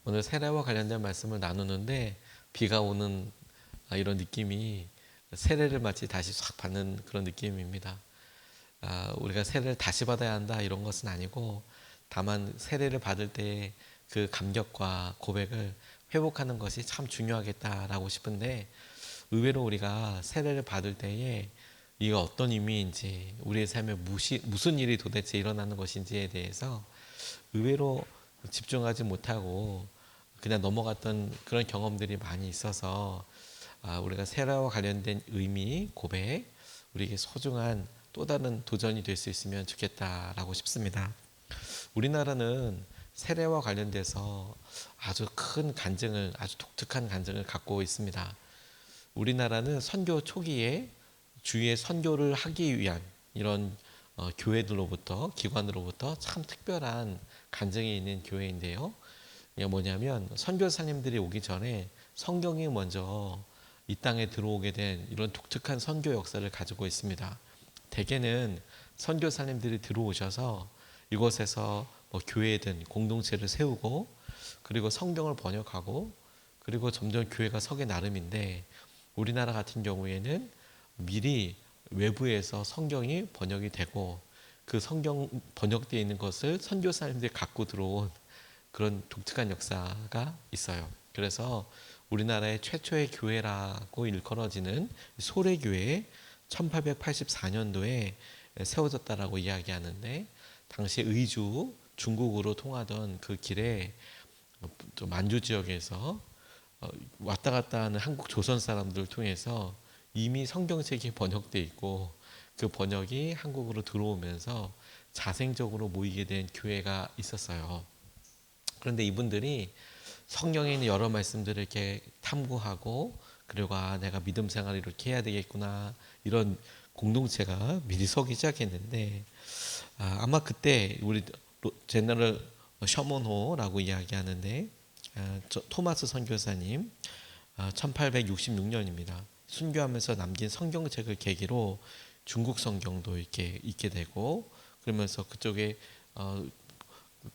오늘 세례와 관련된 말씀을 나누는데 비가 오는 이런 느낌이 세례를 마치 다시 싹 받는 그런 느낌입니다. 우리가 세례를 다시 받아야 한다 이런 것은 아니고 다만 세례를 받을 때 그 감격과 고백을 회복하는 것이 참 중요하겠다라고 싶은데 의외로 우리가 세례를 받을 때에 이가 어떤 의미인지 우리의 삶에 무슨 일이 도대체 일어나는 것인지에 대해서 의외로 집중하지 못하고 그냥 넘어갔던 그런 경험들이 많이 있어서 우리가 세례와 관련된 의미, 고백, 우리에게 소중한 또 다른 도전이 될 수 있으면 좋겠다라고 싶습니다. 우리나라는 세례와 관련돼서 아주 큰 간증을, 아주 독특한 간증을 갖고 있습니다. 우리나라는 선교 초기에 주위에 선교를 하기 위한 이런 교회들로부터, 기관으로부터 참 특별한 간증이 있는 교회인데요. 이게 뭐냐면 선교사님들이 오기 전에 성경이 먼저 이 땅에 들어오게 된 이런 독특한 선교 역사를 가지고 있습니다. 대개는 선교사님들이 들어오셔서 이곳에서 교회든 공동체를 세우고 그리고 성경을 번역하고 그리고 점점 교회가 서게 나름인데 우리나라 같은 경우에는 미리 외부에서 성경이 번역이 되고 그 성경 번역되어 있는 것을 선교사님들이 갖고 들어온 그런 독특한 역사가 있어요. 그래서 우리나라의 최초의 교회라고 일컬어지는 소래교회 1884년도에 세워졌다라고 이야기하는데 당시 의주 중국으로 통하던 그 길에 만주 지역에서 왔다 갔다 하는 한국 조선 사람들을 통해서 이미 성경책이 번역돼 있고 그 번역이 한국으로 들어오면서 자생적으로 모이게 된 교회가 있었어요. 그런데 이분들이 성경에 있는 여러 말씀들을 이렇게 탐구하고 그리고 내가 믿음 생활을 이렇게 해야 되겠구나 이런 공동체가 미리 서기 시작했는데 아마 그때 우리 제너럴 셔먼호라고 이야기하는데 토마스 선교사님 1866년입니다. 순교하면서 남긴 성경책을 계기로 중국 성경도 이렇게 읽게 되고 그러면서 그쪽에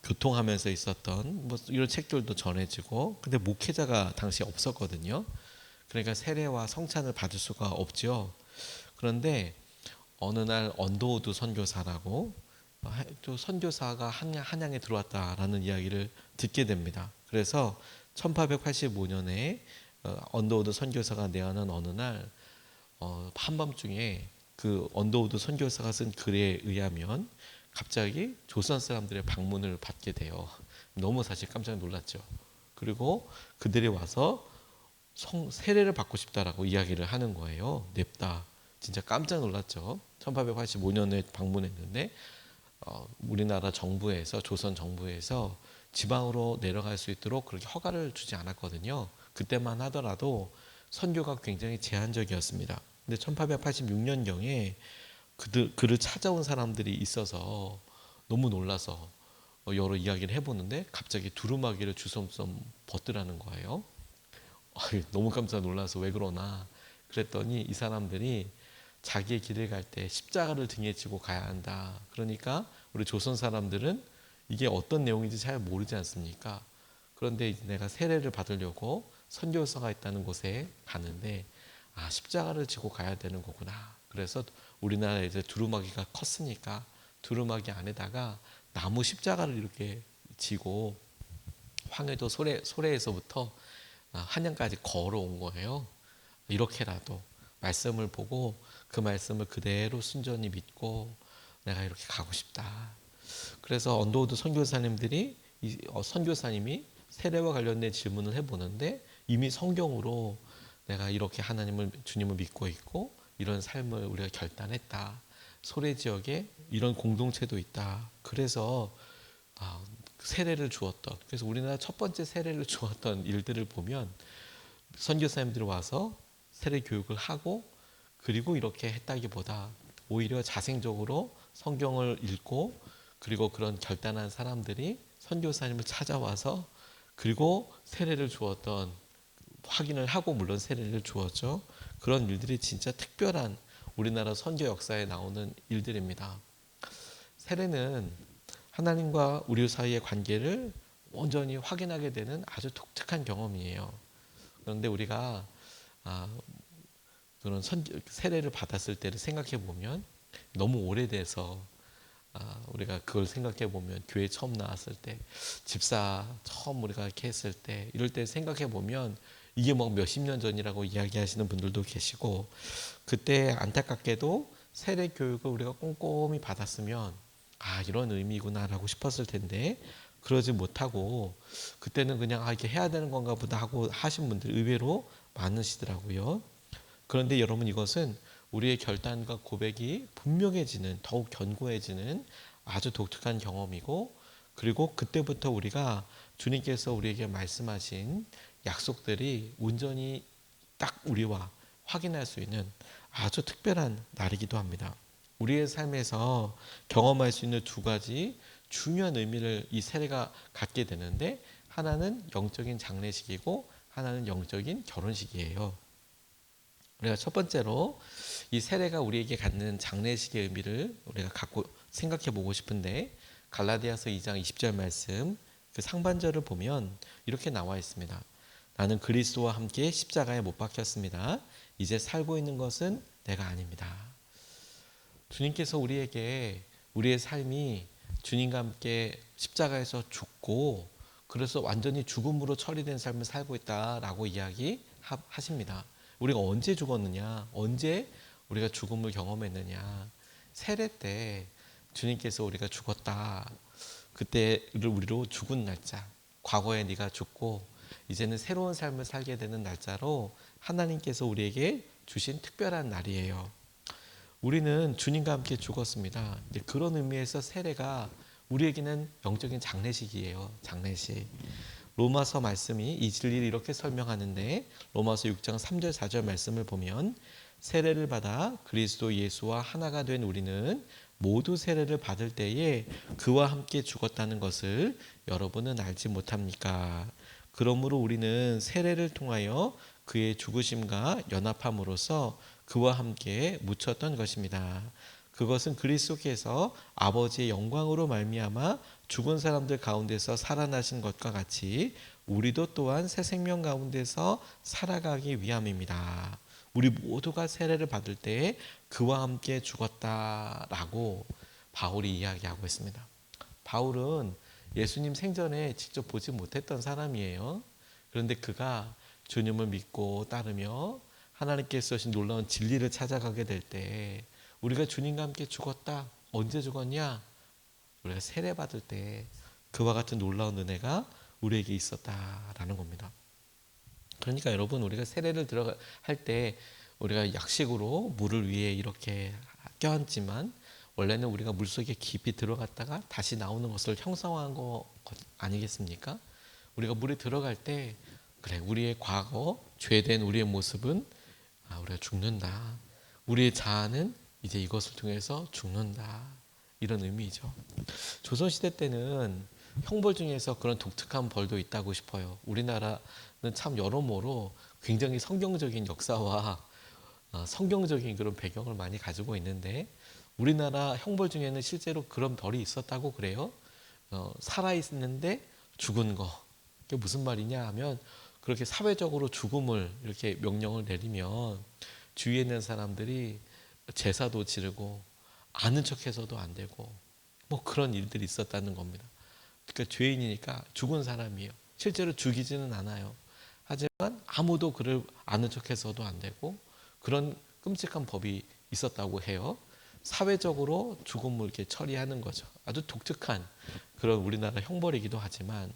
교통하면서 있었던 이런 책들도 전해지고 근데 목회자가 당시 없었거든요. 그러니까 세례와 성찬을 받을 수가 없죠. 그런데 어느 날 언더우드 선교사라고 또 선교사가 한양에 들어왔다라는 이야기를 듣게 됩니다. 그래서 1885년에 언더우드 선교사가 내하는 어느 날 한밤중에 그 언더우드 선교사가 쓴 글에 의하면 갑자기 조선 사람들의 방문을 받게 돼요. 너무 사실 깜짝 놀랐죠. 그리고 그들이 와서 세례를 받고 싶다라고 이야기를 하는 거예요. 냅다. 진짜 깜짝 놀랐죠. 1885년에 방문했는데 우리나라 정부에서 조선 정부에서 지방으로 내려갈 수 있도록 그렇게 허가를 주지 않았거든요. 그때만 하더라도 선교가 굉장히 제한적이었습니다. 근데 1886년경에 그를 찾아온 사람들이 있어서 너무 놀라서 여러 이야기를 해보는데 갑자기 두루마기를 주섬주섬 벗더라는 거예요. 너무 깜짝 놀라서 왜 그러나 그랬더니 이 사람들이 자기의 길을 갈 때 십자가를 등에 지고 가야 한다. 그러니까 우리 조선 사람들은 이게 어떤 내용인지 잘 모르지 않습니까? 그런데 내가 세례를 받으려고 선교사가 있다는 곳에 가는데 십자가를 지고 가야 되는 거구나. 그래서 우리나라에 이제 두루마기가 컸으니까 두루마기 안에다가 나무 십자가를 이렇게 지고 황해도 소래에서부터 한양까지 걸어온 거예요. 이렇게라도 말씀을 보고 그 말씀을 그대로 순전히 믿고 내가 이렇게 가고 싶다. 그래서 언더우드 선교사님들이 선교사님이 세례와 관련된 질문을 해보는데 이미 성경으로 내가 이렇게 주님을 믿고 있고 이런 삶을 우리가 결단했다. 소래 지역에 이런 공동체도 있다. 그래서 세례를 주었던 그래서 우리나라 첫 번째 세례를 주었던 일들을 보면 선교사님들이 와서 세례 교육을 하고 그리고 이렇게 했다기보다 오히려 자생적으로 성경을 읽고 그리고 그런 결단한 사람들이 선교사님을 찾아와서 그리고 세례를 주었던 확인을 하고 물론 세례를 주었죠. 그런 일들이 진짜 특별한 우리나라 선교 역사에 나오는 일들입니다. 세례는 하나님과 우리 사이의 관계를 온전히 확인하게 되는 아주 독특한 경험이에요. 그런데 우리가 그런 세례를 받았을 때를 생각해 보면 너무 오래돼서 우리가 그걸 생각해 보면 교회 처음 나왔을 때 집사 처음 우리가 이렇게 했을 때 이럴 때 생각해 보면 이게 뭐 몇십 년 전이라고 이야기하시는 분들도 계시고 그때 안타깝게도 세례 교육을 우리가 꼼꼼히 받았으면 이런 의미구나라고 싶었을 텐데 그러지 못하고 그때는 그냥 이렇게 해야 되는 건가 보다 하고 하신 분들 의외로 많으시더라고요. 그런데 여러분 이것은 우리의 결단과 고백이 분명해지는 더욱 견고해지는 아주 독특한 경험이고 그리고 그때부터 우리가 주님께서 우리에게 말씀하신 약속들이 온전히 딱 우리와 확인할 수 있는 아주 특별한 날이기도 합니다. 우리의 삶에서 경험할 수 있는 두 가지 중요한 의미를 이 세례가 갖게 되는데 하나는 영적인 장례식이고 하나는 영적인 결혼식이에요. 우리가 첫 번째로 이 세례가 우리에게 갖는 장례식의 의미를 우리가 갖고 생각해 보고 싶은데 갈라디아서 2장 20절 말씀 그 상반절을 보면 이렇게 나와 있습니다. 나는 그리스도와 함께 십자가에 못 박혔습니다. 이제 살고 있는 것은 내가 아닙니다. 주님께서 우리에게 우리의 삶이 주님과 함께 십자가에서 죽고 그래서 완전히 죽음으로 처리된 삶을 살고 있다라고 이야기하십니다. 우리가 언제 죽었느냐? 언제 우리가 죽음을 경험했느냐? 세례 때 주님께서 우리가 죽었다. 그때를 우리로 죽은 날짜. 과거에 네가 죽고 이제는 새로운 삶을 살게 되는 날짜로 하나님께서 우리에게 주신 특별한 날이에요. 우리는 주님과 함께 죽었습니다. 그런 의미에서 세례가 우리에게는 영적인 장례식이에요. 장례식. 로마서 말씀이 이 진리를 이렇게 설명하는데 로마서 6장 3절 4절 말씀을 보면 세례를 받아 그리스도 예수와 하나가 된 우리는 모두 세례를 받을 때에 그와 함께 죽었다는 것을 여러분은 알지 못합니까? 그러므로 우리는 세례를 통하여 그의 죽으심과 연합함으로써 그와 함께 묻혔던 것입니다. 그것은 그리스도께서 아버지의 영광으로 말미암아 죽은 사람들 가운데서 살아나신 것과 같이 우리도 또한 새 생명 가운데서 살아가기 위함입니다. 우리 모두가 세례를 받을 때 그와 함께 죽었다라고 바울이 이야기하고 있습니다. 바울은 예수님 생전에 직접 보지 못했던 사람이에요. 그런데 그가 주님을 믿고 따르며 하나님께서 주신 놀라운 진리를 찾아가게 될 때 우리가 주님과 함께 죽었다. 언제 죽었냐? 우리가 세례 받을 때 그와 같은 놀라운 은혜가 우리에게 있었다라는 겁니다. 그러니까 여러분 우리가 세례를 할 때 우리가 약식으로 물을 위에 이렇게 껴안지만 원래는 우리가 물속에 깊이 들어갔다가 다시 나오는 것을 형상화한 거 아니겠습니까? 우리가 물에 들어갈 때 그래 우리의 과거 죄된 우리의 모습은 우리가 죽는다. 우리의 자아는 이제 이것을 통해서 죽는다. 이런 의미죠. 조선시대 때는 형벌 중에서 그런 독특한 벌도 있다고 싶어요. 우리나라는 참 여러모로 굉장히 성경적인 역사와 성경적인 그런 배경을 많이 가지고 있는데 우리나라 형벌 중에는 실제로 그런 벌이 있었다고 그래요. 살아있는데 죽은 거. 그게 무슨 말이냐 하면 그렇게 사회적으로 죽음을 이렇게 명령을 내리면 주위에 있는 사람들이 제사도 지르고 아는 척해서도 안 되고 뭐 그런 일들이 있었다는 겁니다. 그러니까 죄인이니까 죽은 사람이에요. 실제로 죽이지는 않아요. 하지만 아무도 그를 아는 척해서도 안 되고 그런 끔찍한 법이 있었다고 해요. 사회적으로 죽음을 이렇게 처리하는 거죠. 아주 독특한 그런 우리나라 형벌이기도 하지만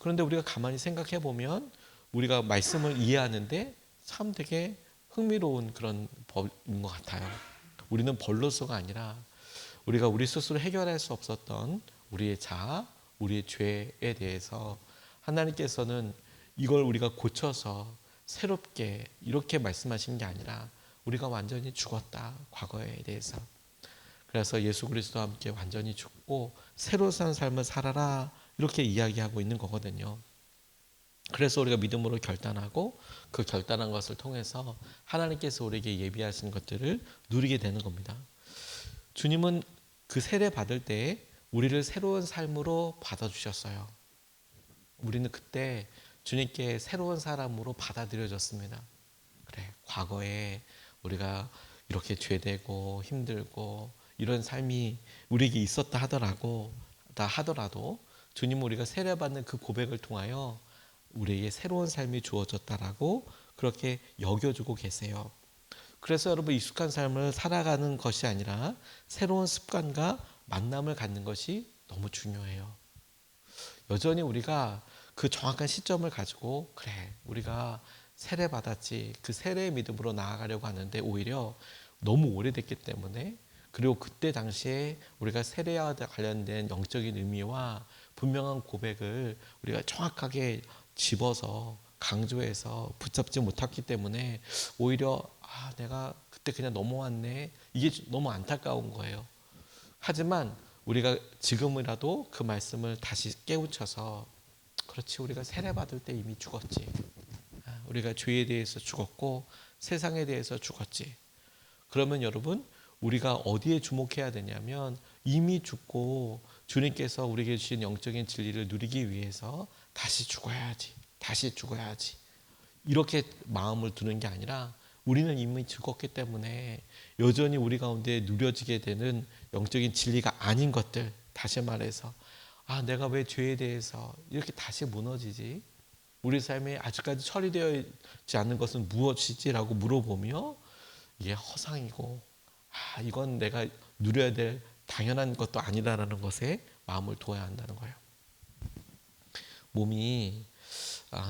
그런데 우리가 가만히 생각해 보면 우리가 말씀을 이해하는데 참 되게 흥미로운 그런 법인 것 같아요. 우리는 벌로서가 아니라 우리가 우리 스스로 해결할 수 없었던 우리의 자아, 우리의 죄에 대해서 하나님께서는 이걸 우리가 고쳐서 새롭게 이렇게 말씀하신 게 아니라 우리가 완전히 죽었다. 과거에 대해서. 그래서 예수 그리스도와 함께 완전히 죽고 새로 산 삶을 살아라. 이렇게 이야기하고 있는 거거든요. 그래서 우리가 믿음으로 결단하고 그 결단한 것을 통해서 하나님께서 우리에게 예비하신 것들을 누리게 되는 겁니다. 주님은 그 세례 받을 때 우리를 새로운 삶으로 받아주셨어요. 우리는 그때 주님께 새로운 사람으로 받아들여졌습니다. 그래, 과거에 우리가 이렇게 죄되고 힘들고 이런 삶이 우리에게 있었다 하더라도 주님은 우리가 세례받는 그 고백을 통하여 우리에게 새로운 삶이 주어졌다라고 그렇게 여겨주고 계세요. 그래서 여러분, 익숙한 삶을 살아가는 것이 아니라 새로운 습관과 만남을 갖는 것이 너무 중요해요. 여전히 우리가 그 정확한 시점을 가지고 그래, 우리가 세례 받았지, 그 세례의 믿음으로 나아가려고 하는데 오히려 너무 오래됐기 때문에, 그리고 그때 당시에 우리가 세례와 관련된 영적인 의미와 분명한 고백을 우리가 정확하게 집어서 강조해서 붙잡지 못했기 때문에 오히려 내가 그때 그냥 넘어왔네, 이게 너무 안타까운 거예요. 하지만 우리가 지금이라도 그 말씀을 다시 깨우쳐서, 그렇지, 우리가 세례 받을 때 이미 죽었지, 우리가 죄에 대해서 죽었고 세상에 대해서 죽었지. 그러면 여러분, 우리가 어디에 주목해야 되냐면 이미 죽고 주님께서 우리에게 주신 영적인 진리를 누리기 위해서 다시 죽어야지 이렇게 마음을 두는 게 아니라, 우리는 이미 죽었기 때문에 여전히 우리 가운데 누려지게 되는 영적인 진리가 아닌 것들, 다시 말해서 내가 왜 죄에 대해서 이렇게 다시 무너지지, 우리 삶에 아직까지 처리되어 있지 않는 것은 무엇이지라고 물어보며, 이게 허상이고 이건 내가 누려야 될 당연한 것도 아니다라는 것에 마음을 두어야 한다는 거예요. 몸이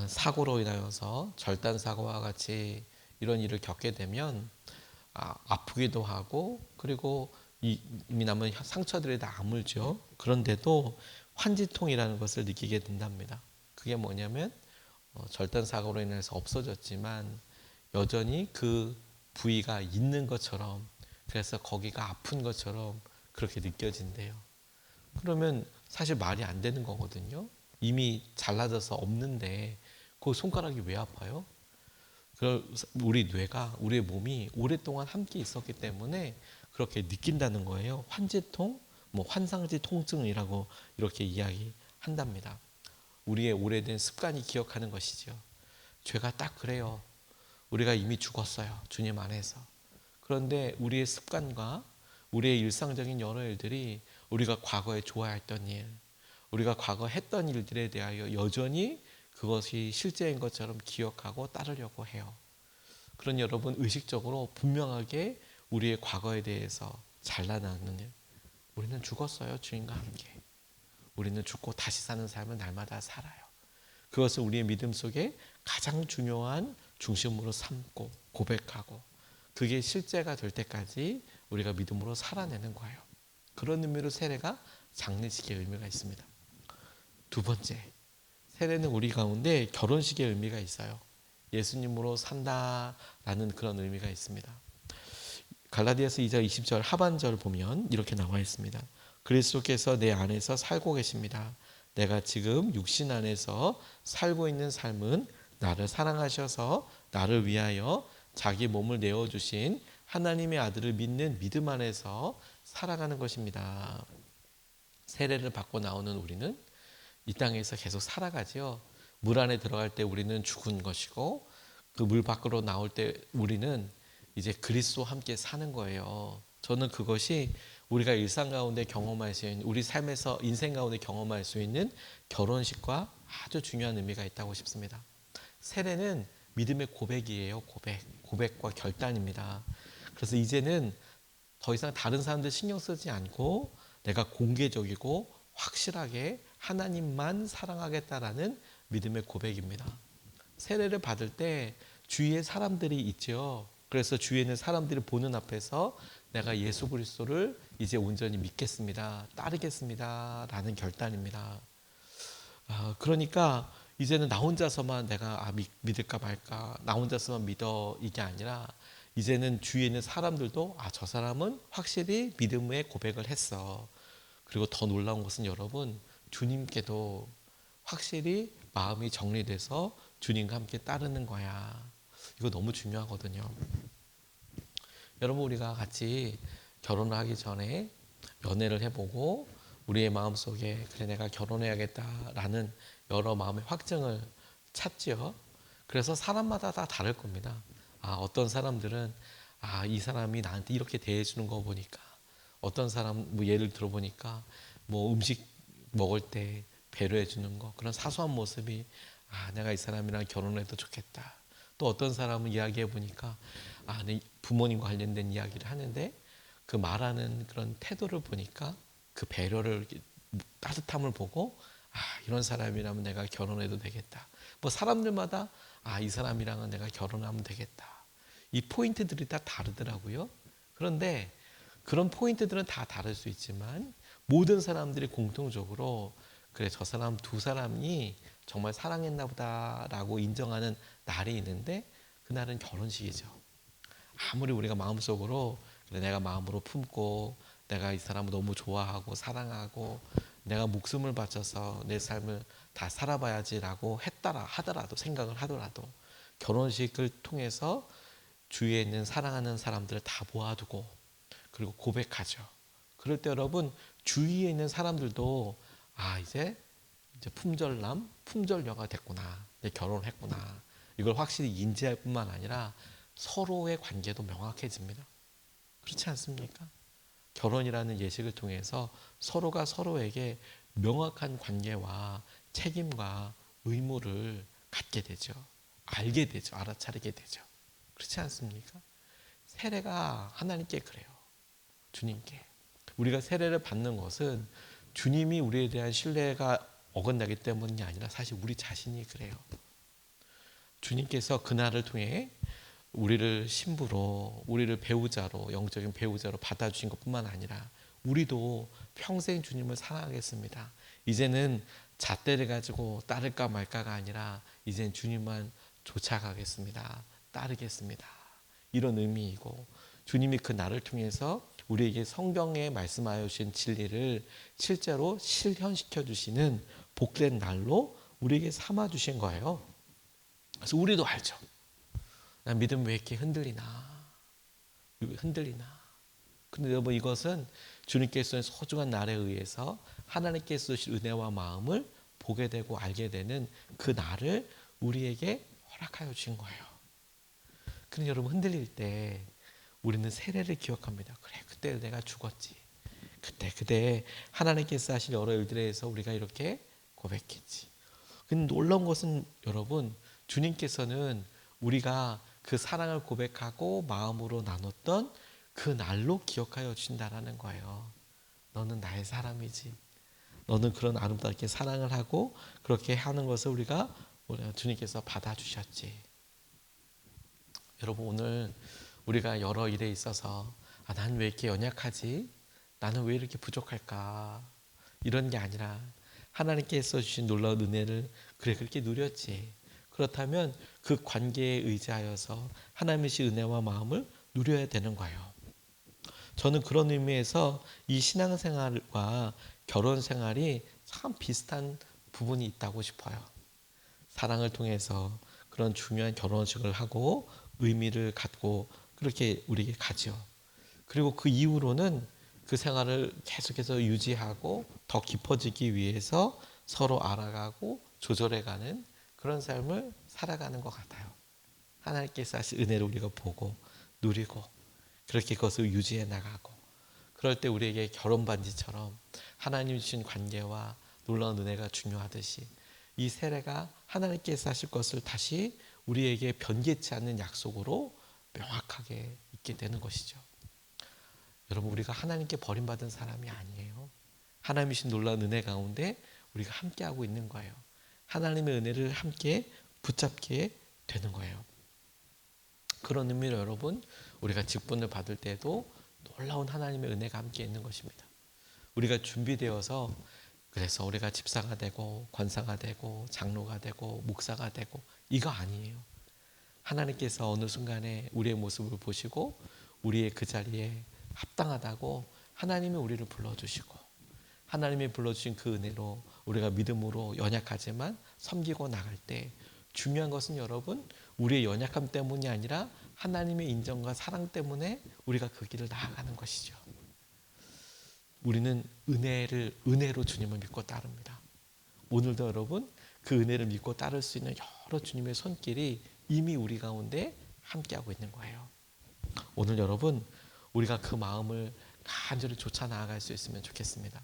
사고로 인하여서 절단 사고와 같이 이런 일을 겪게 되면 아프기도 하고, 그리고 이미 남은 상처들이 다 아물죠. 그런데도 환지통이라는 것을 느끼게 된답니다. 그게 뭐냐면 절단 사고로 인해서 없어졌지만 여전히 그 부위가 있는 것처럼, 그래서 거기가 아픈 것처럼 그렇게 느껴진대요. 그러면 사실 말이 안 되는 거거든요. 이미 잘라져서 없는데 그 손가락이 왜 아파요? 우리 뇌가, 우리의 몸이 오랫동안 함께 있었기 때문에 그렇게 느낀다는 거예요. 환지통, 환상지 통증이라고 이렇게 이야기한답니다. 우리의 오래된 습관이 기억하는 것이죠. 죄가 딱 그래요. 우리가 이미 죽었어요, 주님 안에서. 그런데 우리의 습관과 우리의 일상적인 여러 일들이 우리가 과거에 좋아했던 일, 우리가 과거 했던 일들에 대하여 여전히 그것이 실제인 것처럼 기억하고 따르려고 해요. 그러니 여러분, 의식적으로 분명하게 우리의 과거에 대해서 잘라내는 일. 우리는 죽었어요, 주님과 함께. 우리는 죽고 다시 사는 삶을 날마다 살아요. 그것을 우리의 믿음 속에 가장 중요한 중심으로 삼고 고백하고, 그게 실제가 될 때까지 우리가 믿음으로 살아내는 거예요. 그런 의미로 세례가 장례식의 의미가 있습니다. 두 번째, 세례는 우리 가운데 결혼식의 의미가 있어요. 예수님으로 산다라는 그런 의미가 있습니다. 갈라디아서 2장 20절 하반절 보면 이렇게 나와 있습니다. 그리스도께서 내 안에서 살고 계십니다. 내가 지금 육신 안에서 살고 있는 삶은 나를 사랑하셔서 나를 위하여 자기 몸을 내어주신 하나님의 아들을 믿는 믿음 안에서 살아가는 것입니다. 세례를 받고 나오는 우리는 이 땅에서 계속 살아가지요. 물 안에 들어갈 때 우리는 죽은 것이고, 그 물 밖으로 나올 때 우리는 이제 그리스도와 함께 사는 거예요. 저는 그것이 우리가 일상 가운데 경험할 수 있는, 우리 삶에서 인생 가운데 경험할 수 있는 결혼식과 아주 중요한 의미가 있다고 싶습니다. 세례는 믿음의 고백이에요. 고백과 결단입니다. 그래서 이제는 더 이상 다른 사람들 신경 쓰지 않고 내가 공개적이고 확실하게 하나님만 사랑하겠다라는 믿음의 고백입니다. 세례를 받을 때 주위에 사람들이 있죠. 그래서 주위에 있는 사람들이 보는 앞에서 내가 예수 그리스도를 이제 온전히 믿겠습니다, 따르겠습니다 라는 결단입니다. 그러니까 이제는 나 혼자서만 내가 믿을까 말까, 나 혼자서만 믿어, 이게 아니라 이제는 주위에 있는 사람들도 저 사람은 확실히 믿음의 고백을 했어. 그리고 더 놀라운 것은 여러분, 주님께도 확실히 마음이 정리돼서 주님과 함께 따르는 거야. 이거 너무 중요하거든요. 여러분, 우리가 같이 결혼을 하기 전에 연애를 해보고 우리의 마음속에 그래 내가 결혼해야겠다라는 여러 마음의 확증을 찾지요. 그래서 사람마다 다 다를 겁니다. 어떤 사람들은 이 사람이 나한테 이렇게 대해주는 거 보니까, 어떤 사람 뭐 예를 들어보니까 뭐 음식 먹을 때 배려해 주는 거, 그런 사소한 모습이 내가 이 사람이랑 결혼해도 좋겠다. 또 어떤 사람은 이야기해 보니까 내 부모님과 관련된 이야기를 하는데 그 말하는 그런 태도를 보니까 그 배려를, 따뜻함을 보고 이런 사람이라면 내가 결혼해도 되겠다. 뭐 사람들마다 이 사람이랑은 내가 결혼하면 되겠다. 이 포인트들이 다 다르더라고요. 그런데 그런 포인트들은 다 다를 수 있지만 모든 사람들이 공통적으로 그래 저 사람 두 사람이 정말 사랑했나 보다라고 인정하는 날이 있는데 그날은 결혼식이죠. 아무리 우리가 마음속으로 그래 내가 마음으로 품고 내가 이 사람을 너무 좋아하고 사랑하고 내가 목숨을 바쳐서 내 삶을 다 살아봐야지라고 했다라 하더라도, 생각을 하더라도 결혼식을 통해서 주위에 있는 사랑하는 사람들을 다 모아두고 그리고 고백하죠. 그럴 때 여러분 주위에 있는 사람들도 이제 품절남, 품절녀가 됐구나, 이제 결혼을 했구나, 이걸 확실히 인지할 뿐만 아니라 서로의 관계도 명확해집니다. 그렇지 않습니까? 결혼이라는 예식을 통해서 서로가 서로에게 명확한 관계와 책임과 의무를 갖게 되죠. 알게 되죠. 알아차리게 되죠. 그렇지 않습니까? 세례가 하나님께 그래요. 주님께. 우리가 세례를 받는 것은 주님이 우리에 대한 신뢰가 어긋나기 때문이 아니라 사실 우리 자신이 그래요. 주님께서 그날을 통해 우리를 신부로, 우리를 배우자로, 영적인 배우자로 받아주신 것뿐만 아니라 우리도 평생 주님을 사랑하겠습니다. 이제는 잣대를 가지고 따를까 말까가 아니라 이제는 주님만 쫓아가겠습니다. 따르겠습니다. 이런 의미이고, 주님이 그 날을 통해서 우리에게 성경에 말씀하여 주신 진리를 실제로 실현시켜 주시는 복된 날로 우리에게 삼아 주신 거예요. 그래서 우리도 알죠. 난 믿음 왜 이렇게 흔들리나. 근데 여러분, 이것은 주님께서의 소중한 날에 의해서 하나님께서 주신 은혜와 마음을 보게 되고 알게 되는 그 날을 우리에게 허락하여 주신 거예요. 근데 여러분, 흔들릴 때 우리는 세례를 기억합니다. 그래, 그때 내가 죽었지. 그때 하나님께서 하신 여러 일들에 의해서 우리가 이렇게 고백했지. 근데 놀라운 것은 여러분, 주님께서는 우리가 그 사랑을 고백하고 마음으로 나눴던 그 날로 기억하여 주신다라는 거예요. 너는 나의 사람이지. 너는 그런 아름답게 사랑을 하고 그렇게 하는 것을 우리가 주님께서 받아주셨지. 여러분, 오늘 우리가 여러 일에 있어서 난 왜 이렇게 연약하지? 나는 왜 이렇게 부족할까? 이런 게 아니라 하나님께서 주신 놀라운 은혜를 그렇게 누렸지. 그렇다면 그 관계에 의지하여서 하나님의 은혜와 마음을 누려야 되는 거예요. 저는 그런 의미에서 이 신앙생활과 결혼생활이 참 비슷한 부분이 있다고 싶어요. 사랑을 통해서 그런 중요한 결혼식을 하고 의미를 갖고 그렇게 우리에게 가죠. 그리고 그 이후로는 그 생활을 계속해서 유지하고 더 깊어지기 위해서 서로 알아가고 조절해가는 그런 삶을 살아가는 것 같아요. 하나님께서 하신 은혜를 우리가 보고 누리고 그렇게 그것을 유지해 나가고, 그럴 때 우리에게 결혼 반지처럼 하나님 주신 관계와 놀라운 은혜가 중요하듯이 이 세례가 하나님께서 하실 것을 다시 우리에게 변개치 않는 약속으로 명확하게 있게 되는 것이죠. 여러분, 우리가 하나님께 버림받은 사람이 아니에요. 하나님이 주신 놀라운 은혜 가운데 우리가 함께하고 있는 거예요. 하나님의 은혜를 함께 붙잡게 되는 거예요. 그런 의미로 여러분, 우리가 직분을 받을 때도 놀라운 하나님의 은혜가 함께 있는 것입니다. 우리가 준비되어서 그래서 우리가 집사가 되고 권사가 되고 장로가 되고 목사가 되고 이거 아니에요. 하나님께서 어느 순간에 우리의 모습을 보시고 우리의 그 자리에 합당하다고 하나님이 우리를 불러주시고, 하나님이 불러주신 그 은혜로 우리가 믿음으로 연약하지만 섬기고 나갈 때 중요한 것은 여러분, 우리의 연약함 때문이 아니라 하나님의 인정과 사랑 때문에 우리가 그 길을 나아가는 것이죠. 우리는 은혜로 주님을 믿고 따릅니다. 오늘도 여러분 그 은혜를 믿고 따를 수 있는 여러 주님의 손길이 이미 우리 가운데 함께하고 있는 거예요. 오늘 여러분 우리가 그 마음을 간절히 쫓아 나아갈 수 있으면 좋겠습니다.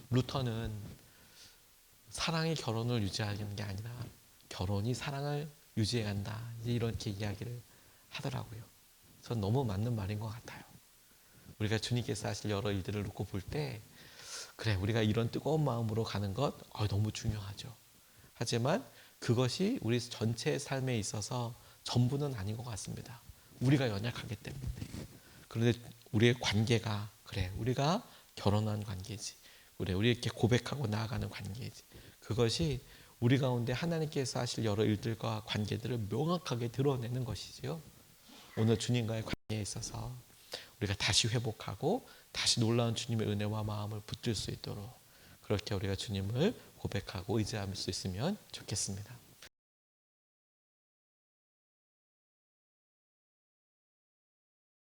루터는 사랑이 결혼을 유지하는 게 아니라 결혼이 사랑을 유지해 간다, 이렇게 이야기를 하더라고요. 전 너무 맞는 말인 것 같아요. 우리가 주님께서 하실 여러 일들을 놓고 볼 때 그래, 우리가 이런 뜨거운 마음으로 가는 것 너무 중요하죠. 하지만 그것이 우리 전체 삶에 있어서 전부는 아닌 것 같습니다. 우리가 연약하기 때문에. 그런데 우리의 관계가 그래, 우리가 결혼한 관계지, 그래, 우리 이렇게 고백하고 나아가는 관계지, 그것이 우리 가운데 하나님께서 하실 여러 일들과 관계들을 명확하게 드러내는 것이지요. 오늘 주님과의 관계에 있어서 우리가 다시 회복하고 다시 놀라운 주님의 은혜와 마음을 붙들 수 있도록 그렇게 우리가 주님을 고백하고 의지할 수 있으면 좋겠습니다.